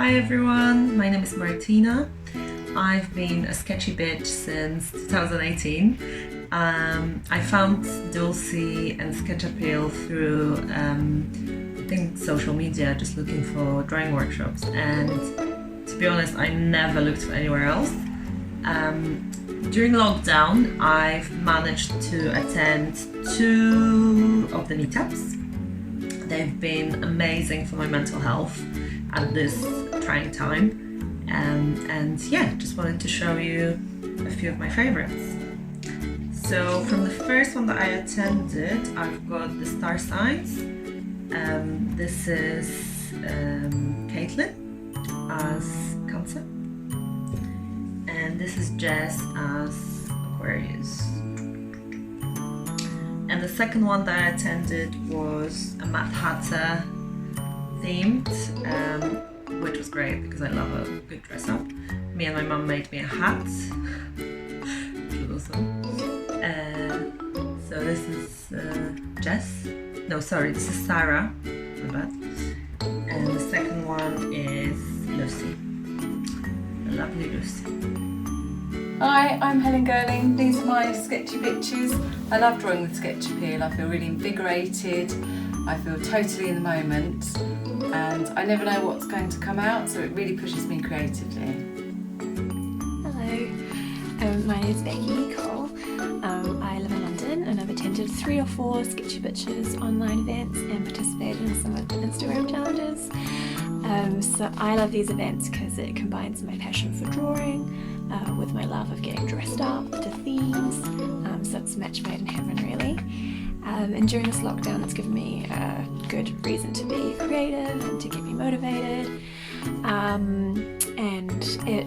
Hi everyone, my name is Martina. I've been a sketchy bitch since 2018. I found Dulcie and Sketch Appeal through I think social media, just looking for drawing workshops, and to be honest I never looked for anywhere else. During lockdown I've managed to attend 2 of the meetups. They've been amazing for my mental health at this trying time, and yeah, just wanted to show you a few of my favorites. So from the first one that I attended, I've got the star signs. This is Caitlin as Cancer, and this is Jess as Aquarius. And the second one that I attended was a Mad Hatter themed, which was great because I love a good dress up. Me and my mum made me a hat, which was awesome. So this is Jess. No, sorry, this is Sarah. My bad. And the second one is Lucy. The lovely Lucy. Hi, I'm Helen Girling. These are my sketchy bitches. I love drawing with Sketch Appeal. I feel really invigorated. I feel totally in the moment, and I never know what's going to come out, so it really pushes me creatively. Hello, my name is Becky Cole. I live in London and I've attended 3 or 4 Sketchy Bitches online events and participated in some of the Instagram challenges. So I love these events because it combines my passion for drawing with my love of getting dressed up to themes, so it's a match made in heaven really. And during this lockdown it's given me a good reason to be creative and to keep me motivated. And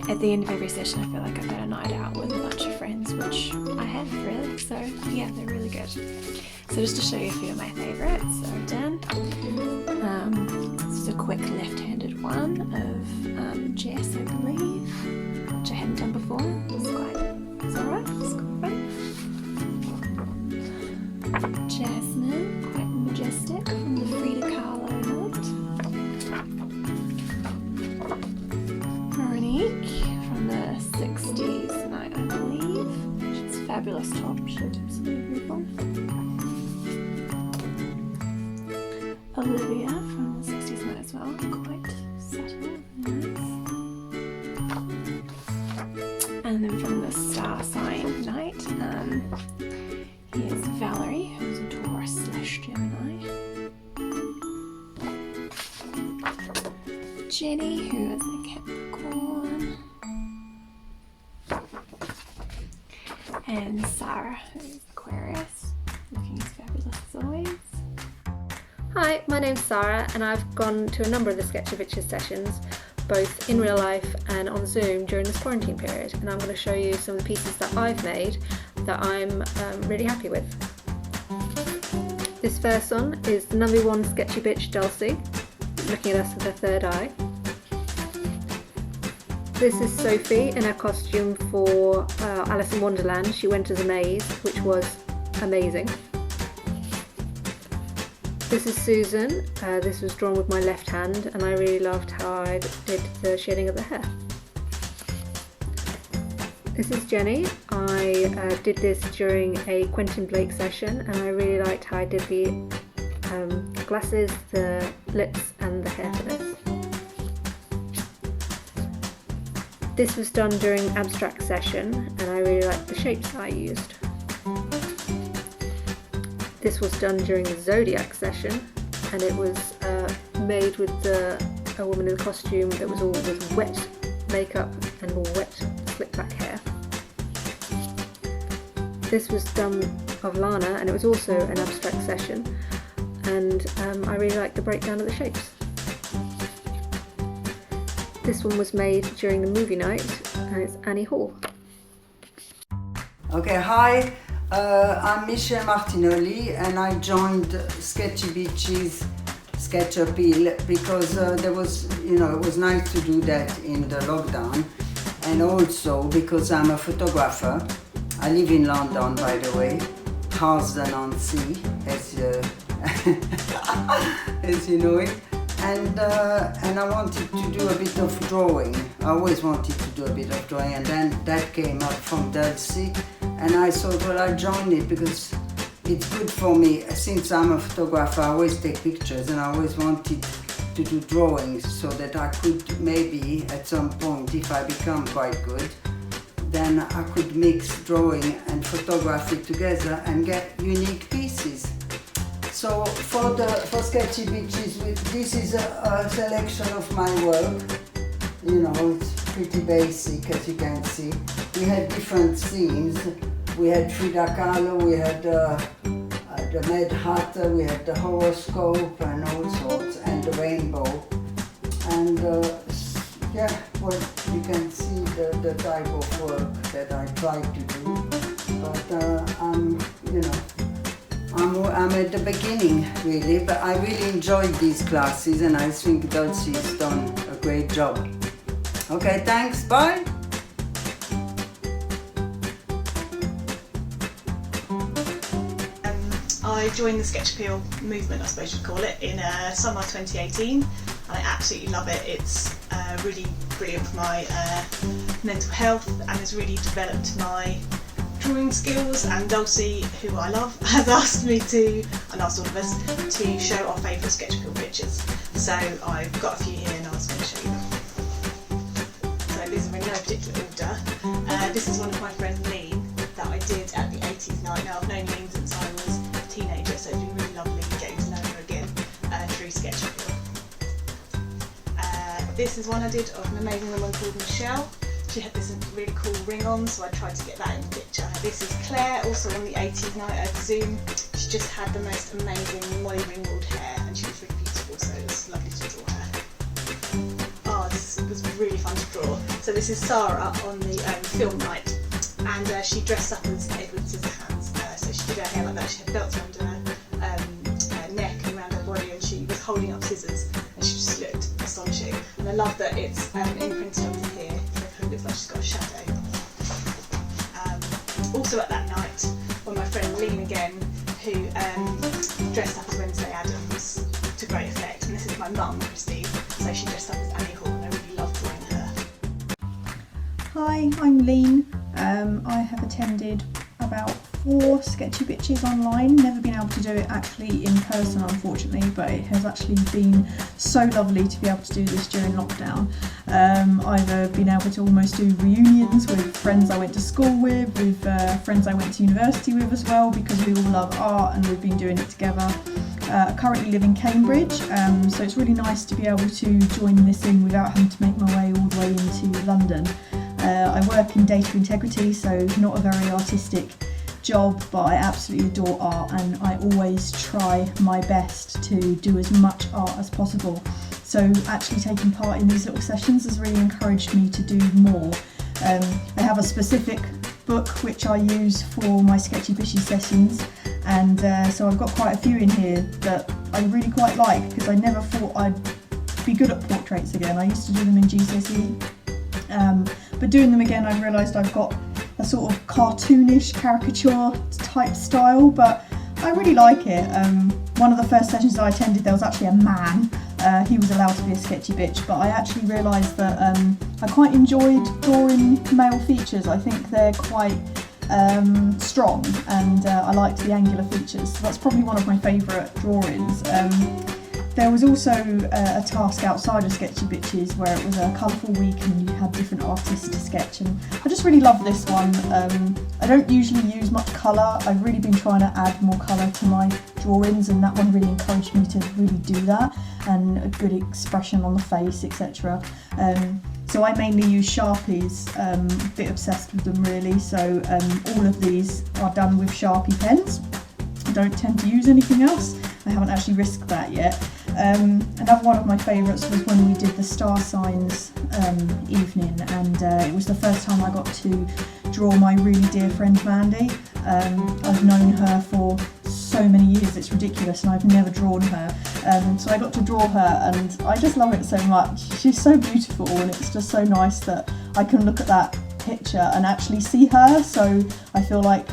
at the end of every session I feel like I've had a night out with a bunch of friends, which I have really, so yeah, they're really good. So just to show you a few of my favourites, so I've done this is a quick left-handed one of Jess, I believe, which I hadn't done before. It's alright, it's quite fun. Jasmine, quite majestic, from the Frida Kahlo note. Monique, from the 60s night, I believe, which is a fabulous top, she's absolutely beautiful. Olivia, from the 60s night as well, quite subtle and nice. And then from the star sign night, here's Valerie, who's a Taurus/Gemini. Jenny, who is a Capricorn. And Sarah, who's Aquarius, looking as fabulous as always. Hi, my name's Sarah and I've gone to a number of the Sketchy Bitches sessions, both in real life and on Zoom during this quarantine period, and I'm going to show you some of the pieces that I've made that I'm really happy with. This first one is the number 1 Sketchy Bitch Dulcie, looking at us with her third eye. This is Sophie in her costume for Alice in Wonderland. She went as a maze, which was amazing. This is Susan. This was drawn with my left hand and I really loved how I did the shading of the hair. This is Jenny. I did this during a Quentin Blake session and I really liked how I did the glasses, the lips and the hair for this. This was done during abstract session and I really liked the shapes that I used. This was done during the Zodiac session and it was made with a woman in a costume that was all with wet makeup and all wet slick back hair. This was done of Lana and it was also an abstract session, and I really liked the breakdown of the shapes. This one was made during the movie night and it's Annie Hall. Okay, hi, I'm Michelle Martinoli and I joined Sketchy Bitches Sketch Appeal because there was, it was nice to do that in the lockdown, and also because I'm a photographer. I live in London, by the way, House on Sea, as you know it. and I wanted to do a bit of drawing. I always wanted to do a bit of drawing, and then that came up from Dulcie, and I thought, well, I'll join it because it's good for me. Since I'm a photographer, I always take pictures, and I always wanted to do drawings so that I could maybe at some point, if I become quite good, then I could mix drawing and photography together and get unique pieces. So for Sketchy Bitches, this is a selection of my work. You know, it's pretty basic, as you can see. We had different themes. We had Frida Kahlo, we had the Mad Hatter, we had the horoscope and all sorts, and the rainbow. And yeah, well, you can see the type of work that I try to do. But I'm at the beginning, really, but I really enjoyed these classes, and I think Dulcie's done a great job. Okay, thanks, bye! I joined the Sketch Appeal movement, I suppose you'd call it, in summer 2018, and I absolutely love it. It's really brilliant for my mental health and has really developed my drawing skills, and Dulcie, who I love, has asked me to, and asked all of us, to show our favourite Sketch Appeal pictures. So I've got a few here and I was going to show you them. So these are in no particular order. This is one of my friends, Lean, that I did at the 80s night. Now I've known Lean since I was a teenager, so it's been really lovely getting to know her again through Sketch Appeal. This is one I did of an amazing woman called Michelle. She had this really cool ring on, so I tried to get that in the picture. This is Claire, also on the 80s night at Zoom. She just had the most amazing Molly Ringwald hair, and she was really beautiful, so it was lovely to draw her. Oh, this was really fun to draw. So this is Sarah on the film night, and she dressed up as Edward Scissorhands. So she did her hair like that. She had belts around her neck and around her body, and she was holding up scissors, and she just looked astonishing. And I love that it's imprinted onto here. It looks like she's got a shadow. Also at that night, when my friend Lean again, who dressed up as Wednesday Addams to great effect, and this is my mum, Christine, so she dressed up as Annie Hall, and I really loved drawing her. Hi, I'm Lean. I have attended about 4 Sketchy Bitches online, never been able to do it actually in person unfortunately, but it has actually been so lovely to be able to do this during lockdown. I've been able to almost do reunions with friends I went to school with friends I went to university with as well, because we all love art and we've been doing it together. I currently live in Cambridge, so it's really nice to be able to join this in without having to make my way all the way into London. I work in data integrity, so not a very artistic job, but I absolutely adore art, and I always try my best to do as much art as possible. So actually taking part in these little sessions has really encouraged me to do more. I have a specific book which I use for my Sketchy Bitches sessions, and so I've got quite a few in here that I really quite like, because I never thought I'd be good at portraits again. I used to do them in GCSE, but doing them again I realised I've got a sort of cartoonish caricature type style, but I really like it. One of the first sessions I attended, there was actually a man. He was allowed to be a sketchy bitch, but I actually realised that I quite enjoyed drawing male features. I think they're quite strong, and I liked the angular features, so that's probably one of my favourite drawings. There was also a task outside of Sketchy Bitches where it was a colourful week and you had different artists to sketch, and I just really love this one. I don't usually use much colour. I've really been trying to add more colour to my drawings, and that one really encouraged me to really do that, and a good expression on the face, etc. So I mainly use Sharpies, a bit obsessed with them really, so all of these are done with Sharpie pens. I don't tend to use anything else. I haven't actually risked that yet. Another one of my favourites was when we did the star signs evening, and it was the first time I got to draw my really dear friend Mandy. I've known her for so many years, it's ridiculous, and I've never drawn her. So I got to draw her, and I just love it so much. She's so beautiful, and it's just so nice that I can look at that picture and actually see her, so I feel like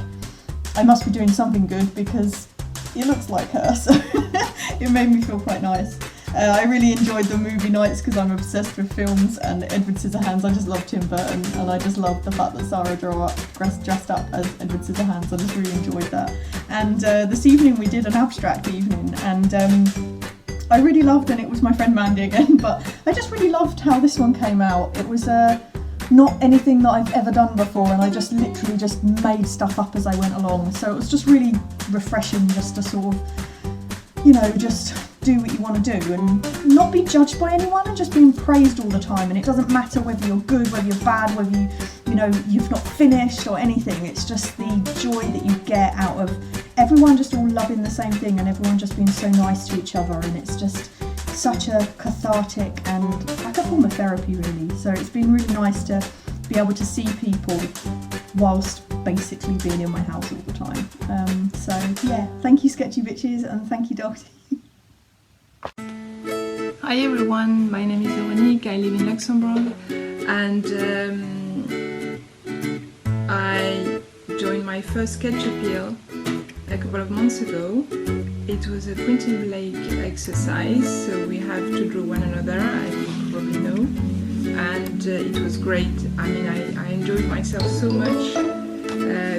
I must be doing something good because it looks like her, so it made me feel quite nice. I really enjoyed the movie nights because I'm obsessed with films, and Edward Scissorhands, I just love Tim Burton, and I just love the fact that Sarah dressed up as Edward Scissorhands. I just really enjoyed that. And this evening we did an abstract evening, and I really loved, and it was my friend Mandy again, but I just really loved how this one came out. It was not anything that I've ever done before, and I just literally just made stuff up as I went along. So it was just really refreshing just to sort of, you know, just do what you want to do and not be judged by anyone and just being praised all the time. And it doesn't matter whether you're good, whether you're bad, whether you know, you've not finished or anything. It's just the joy that you get out of everyone just all loving the same thing and everyone just being so nice to each other, and it's just such a cathartic and like a form of therapy really. So it's been really nice to be able to see people whilst basically being in my house all the time. So yeah, thank you Sketchy Bitches, and thank you Dottie. Hi everyone, my name is Veronique, I live in Luxembourg, and I joined my first sketch appeal a couple of months ago. It was a point and blank exercise, so we have to draw one another, as you probably know, and it was great. I mean, I enjoyed myself so much.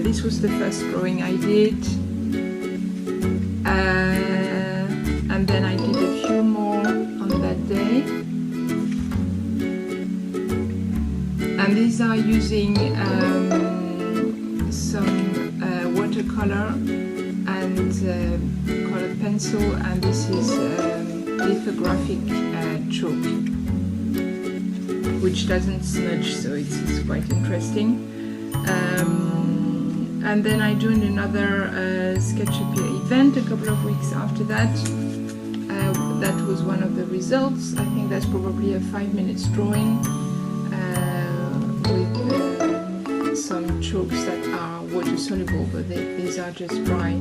This was the first drawing I did, and then I did a few more on that day. And these are using some watercolor and colored pencil, and this is lithographic chalk, which doesn't smudge, so it's quite interesting. And then I joined another sketch appeal event a couple of weeks after that. That was one of the results. I think that's probably a 5-minute drawing with some chalks that are water soluble, but these are just dry.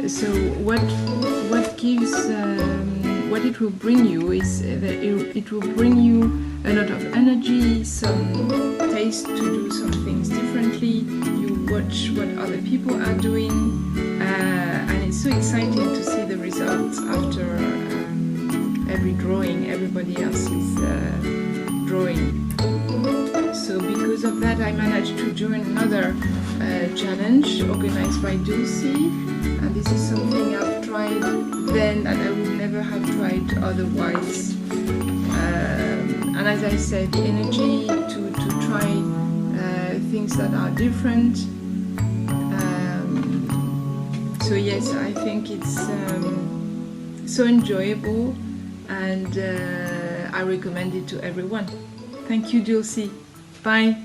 So what it will bring you is that it will bring you a lot of energy, some taste to do some things differently. You watch what other people are doing, and it's so exciting to see the results after every drawing, everybody else is drawing. So because of that, I managed to join another challenge organized by Dulcie, and this is something I've tried then and I would never have tried otherwise. And as I said, the energy to try things that are different. So yes, I think it's so enjoyable, and I recommend it to everyone. Thank you, Dulcie. Bye.